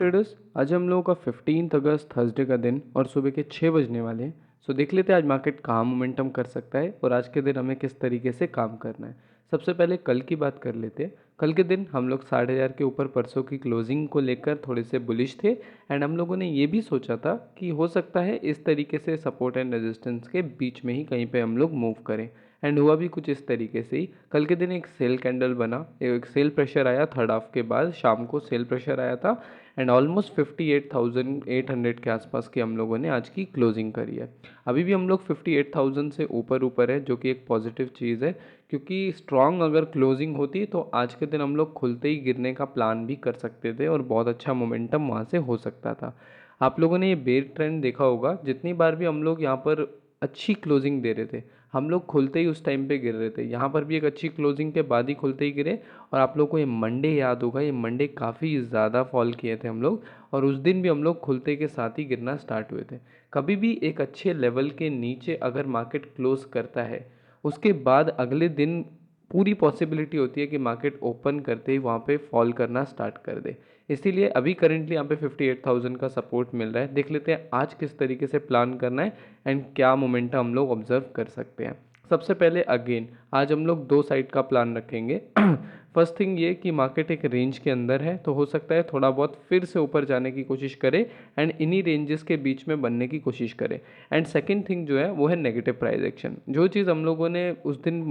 Traders, आज हम लोगों का 15 अगस्त थर्सडे का दिन और सुबह के 6 बजने वाले हैं। सो देख लेते हैं आज मार्केट कहाँ मोमेंटम कर सकता है और आज के दिन हमें किस तरीके से काम करना है। सबसे पहले कल की बात कर लेते हैं। कल के दिन हम लोग 8,500 के ऊपर परसों की क्लोजिंग को लेकर थोड़े से बुलिश थे एंड हम लोगों ने ये भी सोचा था कि हो सकता है इस तरीके से सपोर्ट एंड रेजिस्टेंस के बीच में ही कहीं पे हम लोग मूव करें। एंड हुआ भी कुछ इस तरीके से ही। कल के दिन एक सेल कैंडल बना, एक सेल प्रेशर आया थर्ड हाफ के बाद, शाम को सेल प्रेशर आया था एंड ऑलमोस्ट 58,800 के आसपास की हम लोगों ने आज की क्लोजिंग करी है। अभी भी हम लोग 58,000 से ऊपर है, जो कि एक पॉजिटिव चीज़ है, क्योंकि स्ट्रांग अगर क्लोजिंग होती तो आज के दिन हम लोग खुलते ही गिरने का प्लान भी कर सकते थे और बहुत अच्छा मोमेंटम वहाँ से हो सकता था। आप लोगों ने ये बेयर ट्रेंड देखा होगा, जितनी बार भी हम लोग यहाँ पर अच्छी क्लोजिंग दे रहे थे, हम लोग खुलते ही उस टाइम पे गिर रहे थे। यहाँ पर भी एक अच्छी क्लोजिंग के बाद ही खुलते ही गिरे। और आप लोग को ये मंडे याद होगा, ये मंडे काफ़ी ज़्यादा फॉल किए थे हम लोग और उस दिन भी हम लोग खुलते के साथ ही गिरना स्टार्ट हुए थे। कभी भी एक अच्छे लेवल के नीचे अगर मार्केट क्लोज करता है, उसके बाद अगले दिन पूरी पॉसिबिलिटी होती है कि मार्केट ओपन करते ही वहाँ पे फॉल करना स्टार्ट कर दे। इसीलिए अभी करेंटली यहाँ पे 58,000 का सपोर्ट मिल रहा है। देख लेते हैं आज किस तरीके से प्लान करना है एंड क्या मोमेंटम हम लोग ऑब्जर्व कर सकते हैं। सबसे पहले अगेन आज हम लोग दो साइड का प्लान रखेंगे। फर्स्ट थिंग ये कि मार्केट एक रेंज के अंदर है, तो हो सकता है थोड़ा बहुत फिर से ऊपर जाने की कोशिश करे एंड इन्हीं रेंजेस के बीच में बनने की कोशिश करे। एंड सेकंड थिंग जो है वो है नेगेटिव प्राइस एक्शन। जो चीज़ हम लोगों ने उस दिन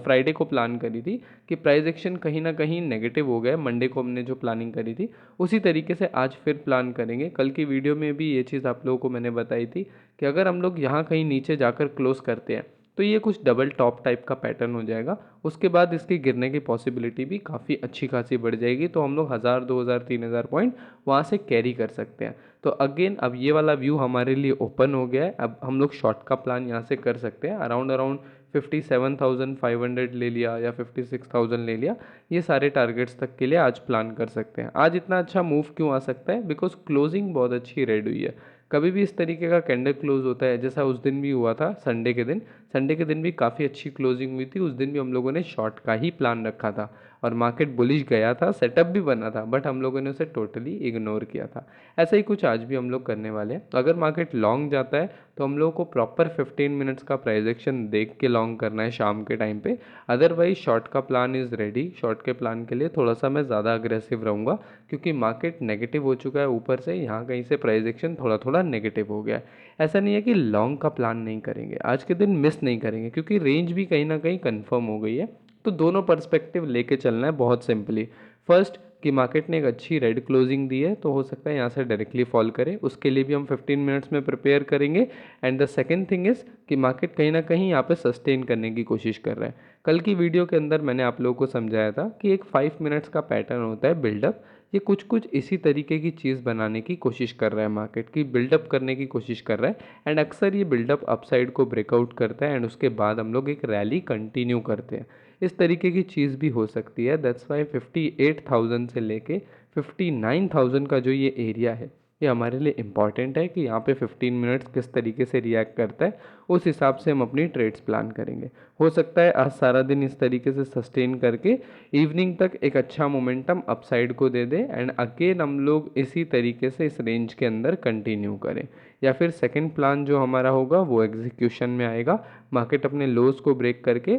फ्राइडे को प्लान करी थी कि प्राइस एक्शन कहीं ना कहीं नेगेटिव हो गया, मंडे को हमने जो प्लानिंग करी थी उसी तरीके से आज फिर प्लान करेंगे। कल की वीडियो में भी ये चीज़ आप लोगों को मैंने बताई थी कि अगर हम लोग यहाँ कहीं नीचे जाकर क्लोज करते हैं तो ये कुछ डबल टॉप टाइप का पैटर्न हो जाएगा। उसके बाद इसके गिरने की पॉसिबिलिटी भी काफ़ी अच्छी खासी बढ़ जाएगी, तो हम लोग 1,000 2,000 3,000 पॉइंट वहाँ से कैरी कर सकते हैं। तो अगेन अब ये वाला व्यू हमारे लिए ओपन हो गया है। अब हम लोग शॉर्ट का प्लान यहाँ से कर सकते हैं। अराउंड अराउंड 57,500 ले लिया या 56,000 ले लिया, ये सारे टारगेट्स तक के लिए आज प्लान कर सकते हैं। आज इतना अच्छा मूव क्यों आ सकता है? बिकॉज क्लोजिंग बहुत अच्छी रेड हुई है। कभी भी इस तरीके का कैंडल क्लोज होता है, जैसा उस दिन भी हुआ था संडे के दिन भी काफ़ी अच्छी क्लोजिंग हुई थी। उस दिन भी हम लोगों ने शॉर्ट का ही प्लान रखा था और मार्केट बुलिश गया था, सेटअप भी बना था, बट हम लोगों ने उसे टोटली इग्नोर किया था। ऐसा ही कुछ आज भी हम लोग करने वाले हैं। तो अगर मार्केट लॉन्ग जाता है तो हम लोगों को प्रॉपर 15 मिनट्स का प्राइस एक्शन देख के लॉन्ग करना है शाम के टाइम पे। अदरवाइज शॉर्ट का प्लान इज़ रेडी। शॉर्ट के प्लान के लिए थोड़ा सा मैं ज़्यादा अग्रेसिव रहूँगा, क्योंकि मार्केट नेगेटिव हो चुका है ऊपर से, यहाँ कहीं से प्राइस एक्शन थोड़ा थोड़ा नेगेटिव हो गया है। ऐसा नहीं है कि लॉन्ग का प्लान नहीं करेंगे, आज के दिन मिस नहीं करेंगे, क्योंकि रेंज भी कहीं ना कहीं कंफर्म हो गई है। तो दोनों पर्सपेक्टिव लेके चलना है बहुत सिंपली। फर्स्ट कि मार्केट ने एक अच्छी रेड क्लोजिंग दी है, तो हो सकता है यहाँ से डायरेक्टली फॉल करे, उसके लिए भी हम 15 मिनट्स में प्रिपेयर करेंगे। And the second thing is कि मार्केट कहीं ना कहीं यहाँ पे सस्टेन करने की कोशिश कर रहा है। कल की वीडियो के अंदर मैंने आप लोगों को समझाया था कि एक 5 मिनट्स का पैटर्न होता है बिल्डअप। ये कुछ कुछ इसी तरीके की चीज़ बनाने की कोशिश कर रहा है, मार्केट की बिल्डअप करने की कोशिश कर रहा है। एंड अक्सर ये बिल्डअप अपसाइड को ब्रेकआउट करता है एंड उसके बाद हम लोग एक रैली कंटिन्यू करते हैं। इस तरीके की चीज़ भी हो सकती है। दैट्स वाई 58,000 से लेके 59,000 का जो ये एरिया है, ये हमारे लिए इम्पॉर्टेंट है कि यहाँ पे 15 मिनट्स किस तरीके से रिएक्ट करता है, उस हिसाब से हम अपनी ट्रेड्स प्लान करेंगे। हो सकता है आज सारा दिन इस तरीके से सस्टेन करके इवनिंग तक एक अच्छा मोमेंटम अपसाइड को दे दे एंड अगेन हम लोग इसी तरीके से इस रेंज के अंदर कंटिन्यू करें। या फिर सेकंड प्लान जो हमारा होगा वो एग्जीक्यूशन में आएगा। मार्केट अपने लोज को ब्रेक करके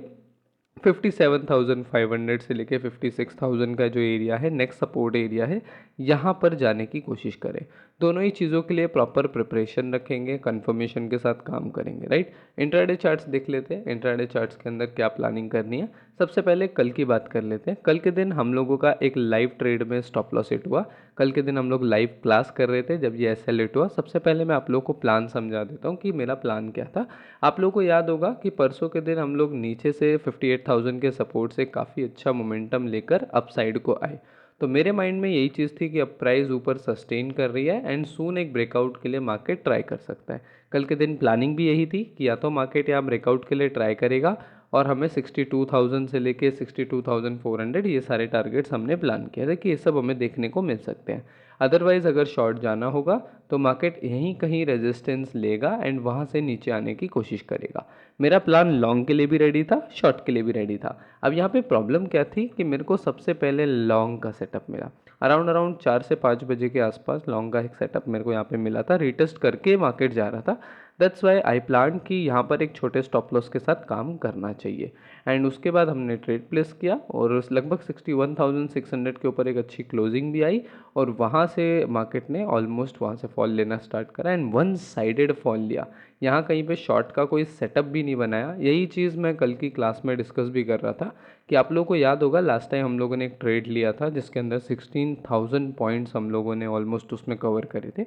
57,500 से लेके 56,000 का जो एरिया है, नेक्स्ट सपोर्ट एरिया है, यहाँ पर जाने की कोशिश करें। दोनों ही चीज़ों के लिए प्रॉपर प्रिपरेशन रखेंगे, कंफर्मेशन के साथ काम करेंगे, राइट। इंट्राडे चार्ट्स देख लेते हैं, इंट्राडे चार्ट्स के अंदर क्या प्लानिंग करनी है। सबसे पहले कल की बात कर लेते हैं। कल के दिन हम लोगों का एक लाइव ट्रेड में स्टॉप लॉस हिट हुआ। कल के दिन हम लोग लाइव क्लास कर रहे थे जब ये एसएल हिट हुआ। सबसे पहले मैं आप लोगों को प्लान समझा देता हूँ कि मेरा प्लान क्या था। आप लोगों को याद होगा कि परसों के दिन हम लोग नीचे से 58,000 के सपोर्ट से काफ़ी अच्छा मोमेंटम लेकर अप साइड को आए। तो मेरे माइंड में यही चीज़ थी कि अब प्राइस ऊपर सस्टेन कर रही है एंड सून एक ब्रेकआउट के लिए मार्केट ट्राई कर सकता है। कल के दिन प्लानिंग भी यही थी कि या तो मार्केट यहाँ ब्रेकआउट के लिए ट्राई करेगा और हमें 62,000 से लेके 62,400 ये सारे टारगेट्स हमने प्लान किया था कि ये सब हमें देखने को मिल सकते हैं। अदरवाइज़ अगर शॉर्ट जाना होगा तो मार्केट यहीं कहीं रेजिस्टेंस लेगा एंड वहाँ से नीचे आने की कोशिश करेगा। मेरा प्लान लॉन्ग के लिए भी रेडी था, शॉर्ट के लिए भी रेडी था। अब यहाँ पे प्रॉब्लम क्या थी कि मेरे को सबसे पहले लॉन्ग का सेटअप मिला। अराउंड 4 से 5 बजे के आसपास लॉन्ग का एक सेटअप मेरे को यहाँ पे मिला था, रीटेस्ट करके मार्केट जा रहा था। दैट्स वाई आई प्लान कि यहाँ पर एक छोटे स्टॉप लॉस के साथ काम करना चाहिए। एंड उसके बाद हमने ट्रेड प्लेस किया और लगभग 61,600 के ऊपर एक अच्छी क्लोजिंग भी आई और वहाँ से मार्केट ने ऑलमोस्ट वहाँ से फॉल लेना स्टार्ट करा एंड वन साइडेड फॉल लिया। यहाँ कहीं पे शॉर्ट का कोई सेटअप भी नहीं बनाया। यही चीज़ मैं कल की क्लास में डिस्कस भी कर रहा था कि आप लोगों को याद होगा लास्ट टाइम हम लोगों ने एक ट्रेड लिया था जिसके अंदर 16,000 पॉइंट्स हम लोगों ने ऑलमोस्ट उसमें कवर करे थे।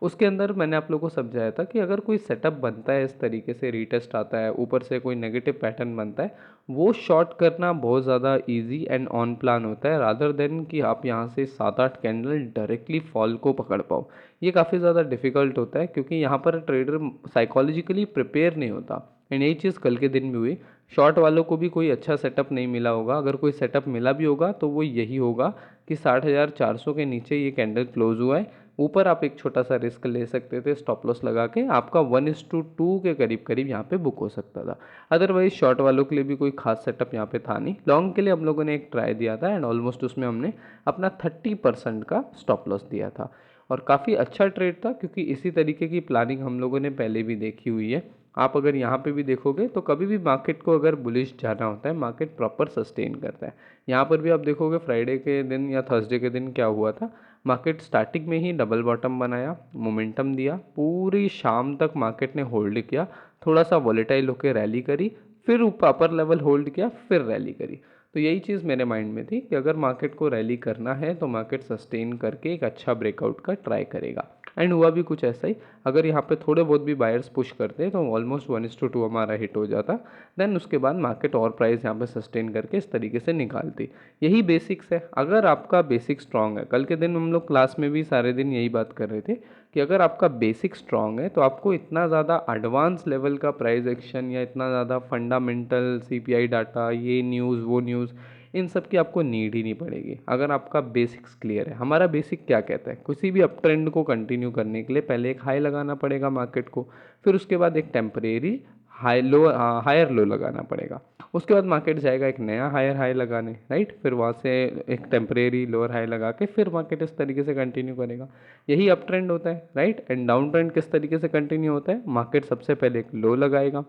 उसके अंदर मैंने आप लोगों को समझाया था कि अगर कोई सेटअप बनता है इस तरीके से, रीटेस्ट आता है, ऊपर से कोई नेगेटिव पैटर्न बनता है, वो शॉर्ट करना बहुत ज़्यादा इजी एंड ऑन प्लान होता है रादर देन कि आप यहाँ से 7-8 कैंडल डायरेक्टली फॉल को पकड़ पाओ। ये काफ़ी ज़्यादा डिफिकल्ट होता है क्योंकि यहाँ पर ट्रेडर साइकोलॉजिकली प्रिपेयर नहीं होता। एंड यही चीज़ कल के दिन भी हुई। शॉर्ट वालों को भी कोई अच्छा सेटअप नहीं मिला होगा, अगर कोई सेटअप मिला भी होगा तो वो यही होगा कि 60,400 के नीचे ये कैंडल क्लोज हुआ है, ऊपर आप एक छोटा सा रिस्क ले सकते थे स्टॉप लॉस लगा के, आपका 1:2 के करीब करीब यहाँ पे बुक हो सकता था। अदरवाइज शॉर्ट वालों के लिए भी कोई खास सेटअप यहाँ पे था नहीं। लॉन्ग के लिए हम लोगों ने एक ट्राई दिया था एंड ऑलमोस्ट उसमें हमने अपना 30% का स्टॉप लॉस दिया था और काफ़ी अच्छा ट्रेड था क्योंकि इसी तरीके की प्लानिंग हम लोगों ने पहले भी देखी हुई है। आप अगर यहाँ पे भी देखोगे तो कभी भी मार्केट को अगर बुलिश जाना होता है, मार्केट प्रॉपर सस्टेन करता है। यहाँ पर भी आप देखोगे फ्राइडे के दिन या थर्सडे के दिन क्या हुआ था, मार्केट स्टार्टिंग में ही डबल बॉटम बनाया, मोमेंटम दिया, पूरी शाम तक मार्केट ने होल्ड किया, थोड़ा सा वॉलेटाइल होकर रैली करी, फिर अपर लेवल होल्ड किया, फिर रैली करी। तो यही चीज़ मेरे माइंड में थी कि अगर मार्केट को रैली करना है तो मार्केट सस्टेन करके एक अच्छा ब्रेकआउट का ट्राई करेगा। एंड हुआ भी कुछ ऐसा ही। अगर यहाँ पे थोड़े बहुत भी बायर्स पुश करते तो ऑलमोस्ट 1:2 हमारा हिट हो जाता। देन उसके बाद मार्केट और प्राइस यहाँ पे सस्टेन करके इस तरीके से निकालती। यही बेसिक्स है। अगर आपका बेसिक स्ट्रांग है, कल के दिन हम लोग क्लास में भी सारे दिन यही बात कर रहे थे कि अगर आपका बेसिक स्ट्रांग है तो आपको इतना ज़्यादा एडवांस लेवल का प्राइस एक्शन या इतना ज़्यादा फंडामेंटल सीपीआई डाटा, ये न्यूज़ वो न्यूज़, इन सब की आपको नीड ही नहीं पड़ेगी अगर आपका बेसिक्स क्लियर है। हमारा बेसिक क्या कहता है, किसी भी अप ट्रेंड को कंटिन्यू करने के लिए पहले एक हाई लगाना पड़ेगा मार्केट को, फिर उसके बाद एक टेम्परेरी हायर लो लगाना पड़ेगा, उसके बाद मार्केट जाएगा एक नया हायर हाई लगाने, राइट, फिर वहाँ से एक टेम्परेरी लोअर हाई लगा के फिर मार्केट इस तरीके से कंटिन्यू करेगा। यही अप ट्रेंड होता है, राइट। एंड डाउन ट्रेंड किस तरीके से कंटिन्यू होता है, मार्केट सबसे पहले एक लो लगाएगा,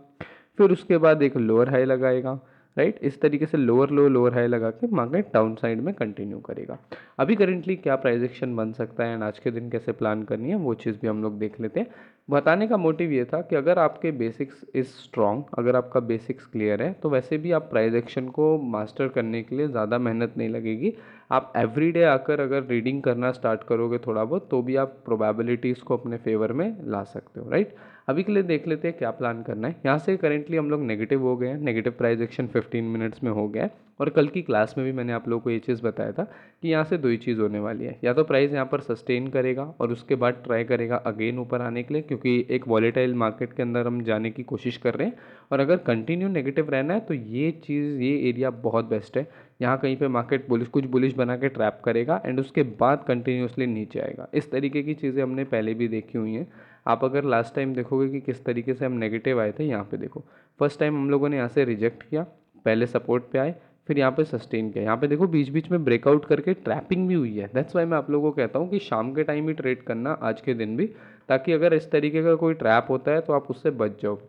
फिर उसके बाद एक लोअर हाई लगाएगा, राइट। इस तरीके से लोअर लो लोअर हाई लगा के मार्केट डाउन साइड में कंटिन्यू करेगा। अभी करेंटली क्या प्राइस एक्शन बन सकता है एंड आज के दिन कैसे प्लान करनी है वो चीज़ भी हम लोग देख लेते हैं। बताने का मोटिव ये था कि अगर आपके बेसिक्स इज़ स्ट्रॉन्ग, अगर आपका बेसिक्स क्लियर है तो वैसे भी आप प्राइस एक्शन को मास्टर करने के लिए ज़्यादा मेहनत नहीं लगेगी। आप एवरीडे आकर अगर रीडिंग करना स्टार्ट करोगे थोड़ा बहुत तो भी आप प्रोबेबिलिटीज़ को अपने फेवर में ला सकते हो, राइट। अभी के लिए देख लेते हैं क्या प्लान करना है। यहाँ से करेंटली हम लोग नेगेटिव हो गए हैं, नेगेटिव प्राइस एक्शन 15 मिनट्स में हो गया है और कल की क्लास में भी मैंने आप लोगों को ये चीज़ बताया था कि यहाँ से दो ही चीज़ होने वाली है, या तो प्राइस यहाँ पर सस्टेन करेगा और उसके बाद ट्राई करेगा अगेन ऊपर आने के लिए क्योंकि एक वॉलेटाइल मार्केट के अंदर हम जाने की कोशिश कर रहे हैं, और अगर कंटिन्यू नेगेटिव रहना है तो ये चीज़, ये एरिया बहुत बेस्ट है। यहाँ कहीं पे मार्केट बुलिश, कुछ बुलिश बना के ट्रैप करेगा एंड उसके बाद कंटिन्यूसली नीचे आएगा। इस तरीके की चीज़ें हमने पहले भी देखी हुई हैं। आप अगर लास्ट टाइम देखोगे कि किस तरीके से हम नेगेटिव आए थे, यहाँ पे देखो फर्स्ट टाइम हम लोगों ने यहाँ से रिजेक्ट किया, पहले सपोर्ट पे आए, फिर यहाँ पे सस्टेन किया, यहाँ पे देखो बीच बीच में ब्रेकआउट करके ट्रैपिंग भी हुई है। दैट्स वाई मैं आप लोगों को कहता हूँ कि शाम के टाइम ही ट्रेड करना आज के दिन भी, ताकि अगर इस तरीके का कोई ट्रैप होता है तो आप उससे बच जाओ।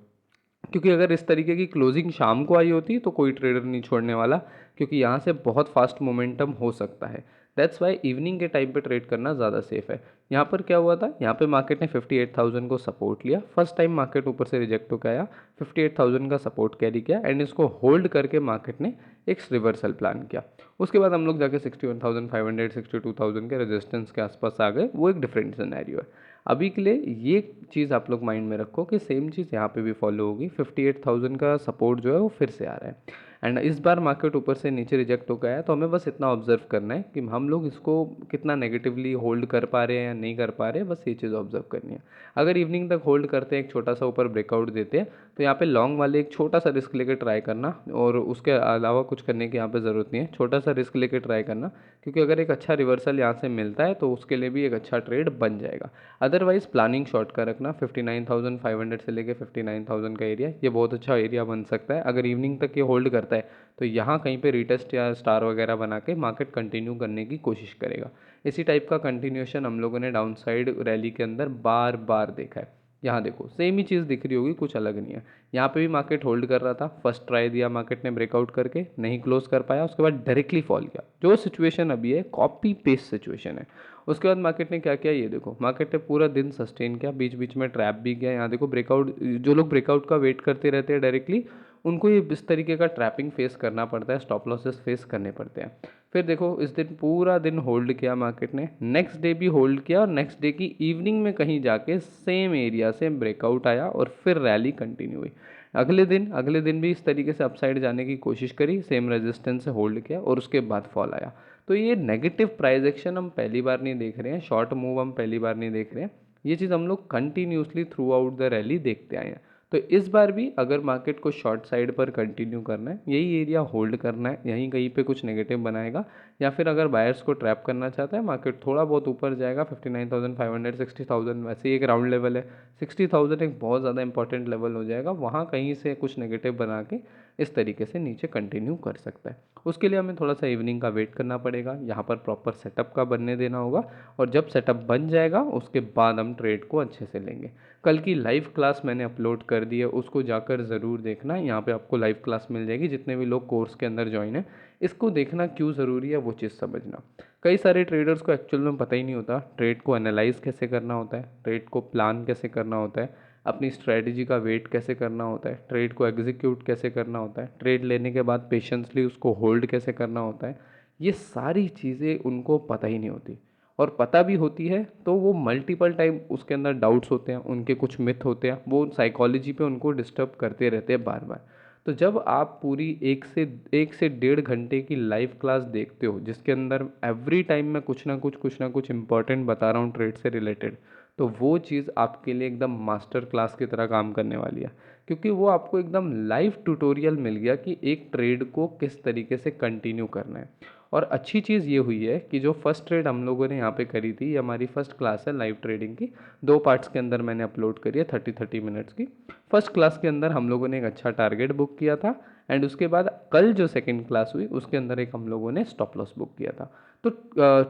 क्योंकि अगर इस तरीके की क्लोजिंग शाम को आई होती तो कोई ट्रेडर नहीं छोड़ने वाला, क्योंकि यहाँ से बहुत फास्ट मोमेंटम हो सकता है। दैट्स वाई इवनिंग के टाइम पे ट्रेड करना ज़्यादा सेफ है। यहाँ पर क्या हुआ था, यहाँ पे मार्केट ने 58,000 को सपोर्ट लिया, फर्स्ट टाइम मार्केट ऊपर से रिजेक्ट होकर आया, 58,000 का सपोर्ट कैरी किया एंड इसको होल्ड करके मार्केट ने एक रिवर्सल प्लान किया। उसके बाद हम लोग जाके 61,500 62,000 के रेजिस्टेंस के आसपास आ गए, वो एक डिफरेंट सिनेरियो है। अभी के लिए ये चीज़ आप लोग माइंड में रखो कि सेम चीज़ यहाँ पे भी फॉलो होगी। 58,000 का सपोर्ट जो है वो फिर से आ रहा है। एंड इस बार मार्केट ऊपर से नीचे रिजेक्ट होकर आया, तो हमें बस इतना ऑब्जर्व करना है कि हम लोग इसको कितना नेगेटिवली होल्ड कर पा रहे हैं या नहीं कर पा रहे हैं, बस ये चीज़ ऑब्जर्व करनी है। अगर इवनिंग तक होल्ड करते हैं, एक छोटा सा ऊपर ब्रेकआउट देते हैं, तो यहाँ पे लॉन्ग वाले एक छोटा सा रिस्क लेकर ट्राई करना, और उसके अलावा कुछ करने की यहाँ पे ज़रूरत नहीं है, छोटा सा रिस्क लेकर ट्राई करना, क्योंकि अगर एक अच्छा रिवर्सल यहाँ से मिलता है तो उसके लिए भी एक अच्छा ट्रेड बन जाएगा। अदरवाइज प्लानिंग शॉर्ट का रखना, 59,500 से लेके 59,000 का एरिया, ये बहुत अच्छा एरिया बन सकता है। अगर इवनिंग तक ये होल्ड करता है तो यहाँ कहीं पे रिटेस्ट या स्टार वगैरह बना के मार्केट कंटिन्यू करने की कोशिश करेगा। इसी टाइप का कंटिन्यूएशन हम लोगों ने डाउन साइड रैली के अंदर बार बार देखा है। यहाँ देखो सेम ही चीज़ दिख रही होगी, कुछ अलग नहीं है। यहाँ पे भी मार्केट होल्ड कर रहा था, फर्स्ट ट्राई दिया मार्केट ने ब्रेकआउट करके, नहीं क्लोज कर पाया, उसके बाद डायरेक्टली फॉल किया। जो सिचुएशन अभी है कॉपी पेस्ट सिचुएशन है। उसके बाद मार्केट ने क्या किया, ये देखो मार्केट ने पूरा दिन सस्टेन किया, बीच बीच में ट्रैप भी किया। यहाँ देखो ब्रेकआउट, जो लोग ब्रेकआउट का वेट करते रहते हैं डायरेक्टली, उनको ये इस तरीके का ट्रैपिंग फेस करना पड़ता है, स्टॉप लॉसेस फेस करने पड़ते हैं। फिर देखो इस दिन पूरा दिन होल्ड किया मार्केट ने, नेक्स्ट डे भी होल्ड किया, और नेक्स्ट डे की इवनिंग में कहीं जाके सेम एरिया से ब्रेकआउट आया और फिर रैली कंटिन्यू हुई। अगले दिन भी इस तरीके से अपसाइड जाने की कोशिश करी, सेम रेजिस्टेंस से होल्ड किया और उसके बाद फॉल आया। तो ये नेगेटिव प्राइस एक्शन हम पहली बार नहीं देख रहे हैं, शॉर्ट मूव हम पहली बार नहीं देख रहे हैं, ये चीज़ हम लोग continuously through out the rally देखते आए हैं। तो इस बार भी अगर मार्केट को शॉर्ट साइड पर कंटिन्यू करना है, यही एरिया होल्ड करना है, यहीं कहीं पे कुछ नेगेटिव बनाएगा, या फिर अगर बायर्स को ट्रैप करना चाहता है मार्केट थोड़ा बहुत ऊपर जाएगा, 59,500 60,000 वैसे ही एक राउंड लेवल है, 60,000 एक बहुत ज़्यादा इंपॉर्टेंट लेवल हो जाएगा, वहाँ कहीं से कुछ नेगेटिव बना के इस तरीके से नीचे कंटिन्यू कर सकता है। उसके लिए हमें थोड़ा सा इवनिंग का वेट करना पड़ेगा, यहाँ पर प्रॉपर सेटअप का बनने देना होगा, और जब सेटअप बन जाएगा उसके बाद हम ट्रेड को अच्छे से लेंगे। कल की लाइव क्लास मैंने अपलोड कर दी है, उसको जाकर ज़रूर देखना, यहाँ पे आपको लाइव क्लास मिल जाएगी। जितने भी लोग कोर्स के अंदर ज्वाइन है, इसको देखना क्यों ज़रूरी है वो चीज़ समझना। कई सारे ट्रेडर्स को एक्चुअल में पता ही नहीं होता ट्रेड को एनालाइज कैसे करना होता है, ट्रेड को प्लान कैसे करना होता है, अपनी स्ट्रेटजी का वेट कैसे करना होता है, ट्रेड को एग्जीक्यूट कैसे करना होता है, ट्रेड लेने के बाद पेशेंसली उसको होल्ड कैसे करना होता है। ये सारी चीज़ें उनको पता ही नहीं होती, और पता भी होती है तो वो मल्टीपल टाइम उसके अंदर डाउट्स होते हैं, उनके कुछ मिथ होते हैं, वो साइकोलॉजी पे उनको डिस्टर्ब करते रहते हैं बार बार। तो जब आप पूरी एक से 1.5 घंटे की लाइव क्लास देखते हो, जिसके अंदर एवरी टाइम मैं कुछ ना कुछ इंपॉर्टेंट बता रहा हूँ ट्रेड से रिलेटेड, तो वो चीज़ आपके लिए एकदम मास्टर क्लास की तरह काम करने वाली है, क्योंकि वो आपको एकदम लाइव ट्यूटोरियल मिल गया कि एक ट्रेड को किस तरीके से कंटिन्यू करना है। और अच्छी चीज़ ये हुई है कि जो फर्स्ट ट्रेड हम लोगों ने यहाँ पे करी थी, ये हमारी फर्स्ट क्लास है लाइव ट्रेडिंग की, 2 पार्ट्स के अंदर मैंने अपलोड करी है, 30-30 मिनट्स की। फर्स्ट क्लास के अंदर हम लोगों ने एक अच्छा टारगेट बुक किया था, एंड उसके बाद कल जो सेकंड क्लास हुई उसके अंदर एक हम लोगों ने स्टॉप लॉस बुक किया था। तो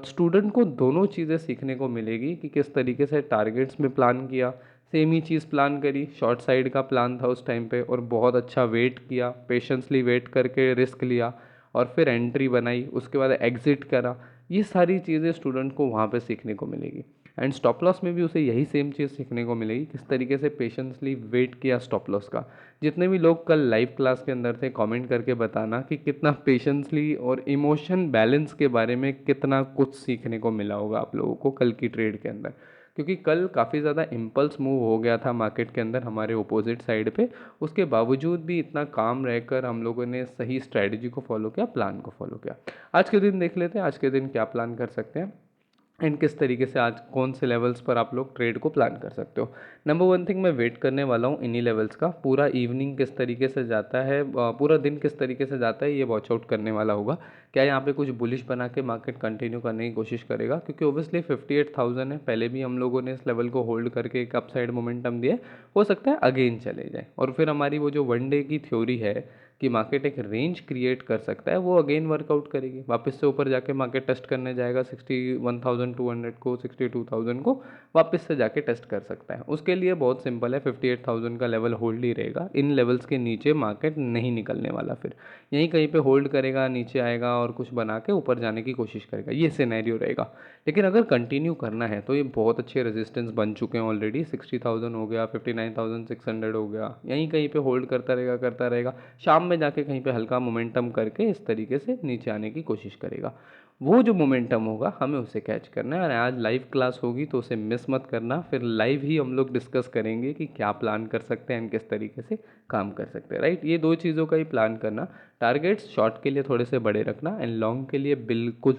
स्टूडेंट को दोनों चीज़ें सीखने को मिलेगी कि किस तरीके से टारगेट्स में प्लान किया, सेम ही चीज़ प्लान करी, शॉर्ट साइड का प्लान था उस टाइम पे, और बहुत अच्छा वेट किया, पेशेंसली वेट करके रिस्क लिया, और फिर एंट्री बनाई, उसके बाद एग्जिट करा। ये सारी चीज़ें स्टूडेंट को वहाँ पे सीखने को मिलेगी। एंड स्टॉप लॉस में भी उसे यही सेम चीज़ सीखने को मिलेगी, किस तरीके से पेशेंसली वेट किया स्टॉप लॉस का। जितने भी लोग कल लाइव क्लास के अंदर थे, कमेंट करके बताना कि कितना पेशेंसली और इमोशन बैलेंस के बारे में कितना कुछ सीखने को मिला होगा आप लोगों को कल की ट्रेड के अंदर। क्योंकि कल काफ़ी ज़्यादा इम्पल्स मूव हो गया था मार्केट के अंदर हमारे ओपोजिट साइड पे, उसके बावजूद भी इतना काम रहकर हम लोगों ने सही स्ट्रैटेजी को फॉलो किया, प्लान को फॉलो किया। आज के दिन देख लेते हैं, आज के दिन क्या प्लान कर सकते हैं, एंड किस तरीके से आज कौन से लेवल्स पर आप लोग ट्रेड को प्लान कर सकते हो। नंबर वन थिंग, मैं वेट करने वाला हूँ इन्हीं लेवल्स का। पूरा इवनिंग किस तरीके से जाता है, पूरा दिन किस तरीके से जाता है, ये वॉच आउट करने वाला होगा। क्या यहाँ पे कुछ बुलिश बना के मार्केट कंटिन्यू करने की कोशिश करेगा, क्योंकि ओबियसली 58,000 है, पहले भी हम लोगों ने इस लेवल को होल्ड करके एक अपसाइड मोमेंटम दिया, हो सकता है अगेन चले जाए, और फिर हमारी वो जो वन डे की थ्योरी है कि मार्केट एक रेंज क्रिएट कर सकता है, वो अगेन वर्कआउट करेगी, वापस से ऊपर जाके मार्केट टेस्ट करने जाएगा 61,200 को, 62,000 को वापस से जाके टेस्ट कर सकता है। उसके लिए बहुत सिंपल है, 58,000 का लेवल होल्ड ही रहेगा, इन लेवल्स के नीचे मार्केट नहीं निकलने वाला, फिर यहीं कहीं पे होल्ड करेगा, नीचे आएगा और कुछ बना के ऊपर जाने की कोशिश करेगा, ये सिनेरियो रहेगा। लेकिन अगर कंटिन्यू करना है तो ये बहुत अच्छे रेजिस्टेंस बन चुके हैं ऑलरेडी, 60,000 हो गया, 59,600 हो गया, यहीं कहीं पे होल्ड करता रहेगा। शाम में जाके कहीं पे हल्का मोमेंटम करके इस तरीके से नीचे आने की कोशिश करेगा। वो जो मोमेंटम होगा हमें उसे कैच करना है। और आज लाइव क्लास होगी तो उसे मिस मत करना, फिर लाइव ही हम लोग डिस्कस करेंगे कि क्या प्लान कर सकते हैं एंड किस तरीके से काम कर सकते हैं, राइट। ये दो चीज़ों का ही प्लान करना। टारगेट्स शॉर्ट के लिए थोड़े से बड़े रखना एंड लॉन्ग के लिए बिल्कुल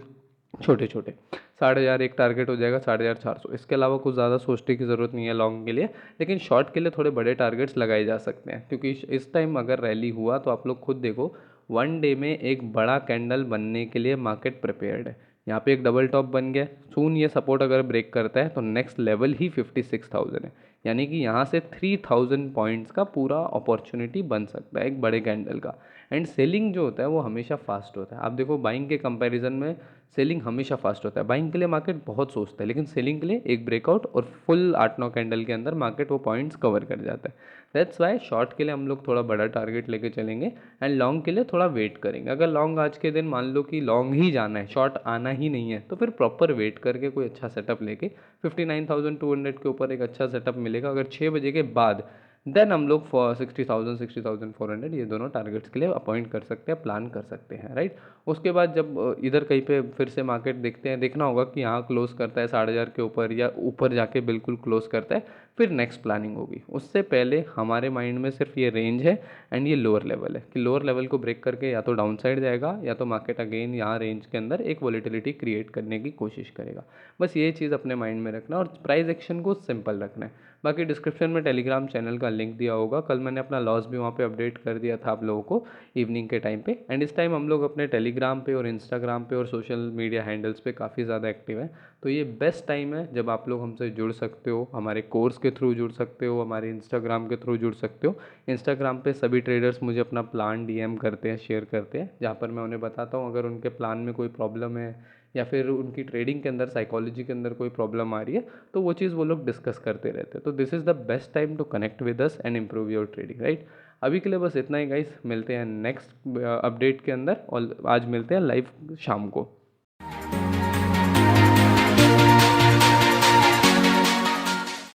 छोटे छोटे। 4,500 एक टारगेट हो जाएगा, 4,400। इसके अलावा कुछ ज़्यादा सोचने की ज़रूरत नहीं है लॉन्ग के लिए। लेकिन शॉर्ट के लिए थोड़े बड़े टारगेट्स लगाए जा सकते हैं, क्योंकि इस टाइम अगर रैली हुआ तो आप लोग खुद देखो, वन डे में एक बड़ा कैंडल बनने के लिए मार्केट प्रिपेयर्ड है। यहाँ पे एक डबल टॉप बन गया, सून ये सपोर्ट अगर ब्रेक करता है तो नेक्स्ट लेवल ही 56,000 है। यानी कि यहाँ से 3,000 पॉइंट्स का पूरा अपॉर्चुनिटी बन सकता है एक बड़े कैंडल का। एंड सेलिंग जो होता है वो हमेशा फास्ट होता है। आप देखो बाइंग के कंपैरिजन में सेलिंग हमेशा फास्ट होता है। बाइंग के लिए मार्केट बहुत सोचता है, लेकिन सेलिंग के लिए एक ब्रेकआउट और फुल 8-9 कैंडल के अंदर मार्केट वो पॉइंट्स कवर कर जाता है। दैट्स वाई शॉर्ट के लिए हम लोग थोड़ा बड़ा टारगेट लेके चलेंगे एंड लॉन्ग के लिए थोड़ा वेट करेंगे। अगर लॉन्ग आज के दिन मान लो कि लॉन्ग ही जाना है, शॉर्ट आना ही नहीं है, तो फिर प्रॉपर वेट करके कोई अच्छा सेटअप लेके 59,200 के ऊपर एक अच्छा सेटअप मिलेगा अगर 6 बजे के बाद, देन हम लोग फॉर 60,000 60,400 ये दोनों टारगेट्स के लिए अपॉइंट कर सकते हैं, प्लान कर सकते हैं, राइट। उसके बाद जब इधर कहीं पे फिर से मार्केट देखते हैं, देखना होगा कि यहाँ क्लोज करता है 4,500 के ऊपर या ऊपर जाके बिल्कुल क्लोज करता है, फिर नेक्स्ट प्लानिंग होगी। उससे पहले हमारे माइंड में सिर्फ ये रेंज है एंड ये लोअर लेवल है कि लोअर लेवल को ब्रेक करके या तो डाउन साइड जाएगा या तो मार्केट अगेन यहाँ रेंज के अंदर एक वॉलेटिलिटी क्रिएट करने की कोशिश करेगा। बस ये चीज़ अपने माइंड में रखना और प्राइस एक्शन को सिंपल रखना है। बाकी डिस्क्रिप्शन में टेलीग्राम चैनल का लिंक दिया होगा। कल मैंने अपना लॉस भी वहाँ पे अपडेट कर दिया था आप लोगों को इवनिंग के टाइम पे। एंड इस टाइम हम लोग अपने टेलीग्राम पे और इंस्टाग्राम पे और सोशल मीडिया हैंडल्स पे काफ़ी ज़्यादा एक्टिव हैं। तो ये बेस्ट टाइम है जब आप लोग हमसे जुड़ सकते हो, हमारे कोर्स के थ्रू जुड़ सकते हो, हमारे इंस्टाग्राम के थ्रू जुड़ सकते हो। इंस्टाग्राम पे सभी ट्रेडर्स मुझे अपना प्लान डीएम करते हैं, शेयर करते हैं, जहाँ पर मैं उन्हें बताता हूँ अगर उनके प्लान में कोई प्रॉब्लम है या फिर उनकी ट्रेडिंग के अंदर साइकोलॉजी के अंदर कोई प्रॉब्लम आ रही है, तो वो चीज़ वो लोग डिस्कस करते रहते हैं। तो this is the best time to connect with us and improve your trading, right. अभी के लिए बस इतना ही गाइस, मिलते हैं नेक्स्ट अपडेट के अंदर और आज मिलते हैं लाइव शाम को।